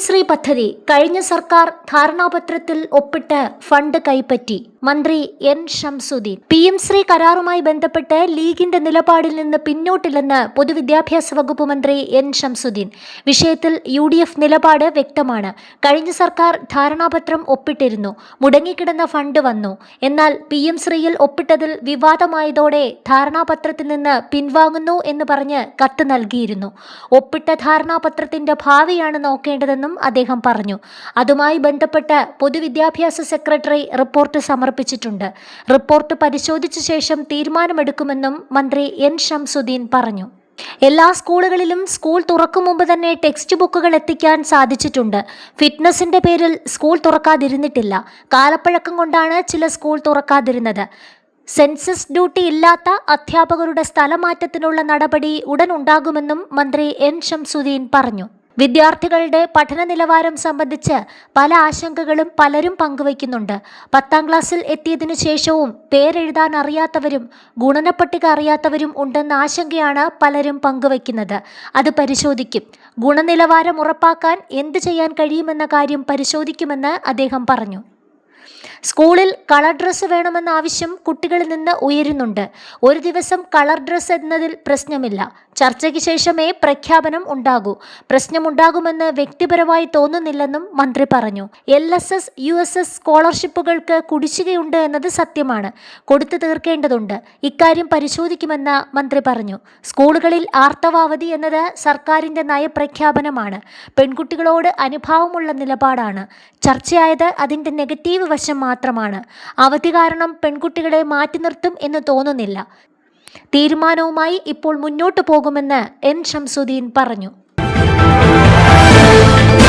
ശ്രീ പദ്ധതി കഴിഞ്ഞ സർക്കാർ ധാരണാപത്രത്തിൽ ഒപ്പിട്ട് ഫണ്ട് കൈപ്പറ്റി. മന്ത്രി എൻ ഷംസുദ്ദീൻ. ശ്രീ കരാറുമായി ബന്ധപ്പെട്ട് ലീഗിന്റെ നിലപാടിൽ നിന്ന് പിന്നോട്ടില്ലെന്ന് പൊതുവിദ്യാഭ്യാസ വകുപ്പ് മന്ത്രി എൻ ഷംസുദ്ദീൻ. വിഷയത്തിൽ UDF നിലപാട് വ്യക്തമാണ്. കഴിഞ്ഞ സർക്കാർ ധാരണാപത്രം ഒപ്പിട്ടിരുന്നു. മുടങ്ങിക്കിടന്ന ഫണ്ട് വന്നു. എന്നാൽ ശ്രീയിൽ ഒപ്പിട്ടതിൽ വിവാദമായതോടെ ധാരണാപത്രത്തിൽ നിന്ന് പിൻവാങ്ങുന്നു എന്ന് പറഞ്ഞ് കത്ത് നൽകിയിരുന്നു. ഒപ്പിട്ട ധാരണാപത്രത്തിന്റെ ഭാവിയാണ് നോക്കേണ്ടതെന്നും അദ്ദേഹം പറഞ്ഞു. അതുമായി ബന്ധപ്പെട്ട് പൊതുവിദ്യാഭ്യാസ സെക്രട്ടറി റിപ്പോർട്ട് സമർപ്പിച്ചിട്ടുണ്ട്. റിപ്പോർട്ട് പരിശോധിച്ച ശേഷം തീരുമാനമെടുക്കുമെന്നും മന്ത്രി എൻ ഷംസുദ്ദീൻ പറഞ്ഞു. എല്ലാ സ്കൂളുകളിലും സ്കൂൾ തുറക്കും മുമ്പ് തന്നെ ടെക്സ്റ്റ് ബുക്കുകൾ എത്തിക്കാൻ സാധിച്ചിട്ടുണ്ട്. ഫിറ്റ്നസിന്റെ പേരിൽ സ്കൂൾ തുറക്കാതിരുന്നിട്ടില്ല. കാലപ്പഴക്കം കൊണ്ടാണ് ചില സ്കൂൾ തുറക്കാതിരുന്നത്. സെൻസസ് ഡ്യൂട്ടി ഇല്ലാത്ത അധ്യാപകരുടെ സ്ഥലമാറ്റത്തിനുള്ള നടപടി ഉടൻ ഉണ്ടാകുമെന്നും മന്ത്രി എൻ ഷംസുദ്ദീൻ പറഞ്ഞു. വിദ്യാർത്ഥികളുടെ പഠന നിലവാരം സംബന്ധിച്ച് പല ആശങ്കകളും പലരും പങ്കുവയ്ക്കുന്നുണ്ട്. 10ാം ക്ലാസ്സിൽ എത്തിയതിനു ശേഷവും പേരെഴുതാൻ അറിയാത്തവരും ഗുണനപ്പട്ടിക അറിയാത്തവരും ഉണ്ടെന്ന ആശങ്കയാണ് പലരും പങ്കുവയ്ക്കുന്നത്. അത് പരിശോധിക്കും. ഗുണനിലവാരം ഉറപ്പാക്കാൻ എന്ത് ചെയ്യാൻ കഴിയുമെന്ന കാര്യം പരിശോധിക്കുമെന്ന് അദ്ദേഹം പറഞ്ഞു. സ്കൂളിൽ കളർ ഡ്രസ്സ് വേണമെന്ന ആവശ്യം കുട്ടികളിൽ നിന്ന് ഉയരുന്നുണ്ട്. ഒരു ദിവസം കളർ ഡ്രസ്സ് എന്നതിൽ പ്രശ്നമില്ല. ചർച്ചയ്ക്ക് ശേഷമേ പ്രഖ്യാപനം ഉണ്ടാകൂ. പ്രശ്നമുണ്ടാകുമെന്ന് വ്യക്തിപരമായി തോന്നുന്നില്ലെന്നും മന്ത്രി പറഞ്ഞു. LSS USS സ്കോളർഷിപ്പുകൾക്ക് കുടിശ്ശികയുണ്ട് എന്നത് സത്യമാണ്. കൊടുത്തു തീർക്കേണ്ടതുണ്ട്. ഇക്കാര്യം പരിശോധിക്കുമെന്ന് മന്ത്രി പറഞ്ഞു. സ്കൂളുകളിൽ ആർത്തവാവധി എന്നത് സർക്കാരിന്റെ നയപ്രഖ്യാപനമാണ്. പെൺകുട്ടികളോട് അനുഭാവമുള്ള നിലപാടാണ്. ചർച്ചയായത് അതിന്റെ നെഗറ്റീവ് വശം മാത്രമാണ്. അവധി കാരണം പെൺകുട്ടികളെ മാറ്റി നിർത്തും എന്ന് തോന്നുന്നില്ല. തീരുമാനവുമായി ഇപ്പോൾ മുന്നോട്ടു പോകുമെന്ന് എൻ ഷംസുദ്ദീൻ പറഞ്ഞു.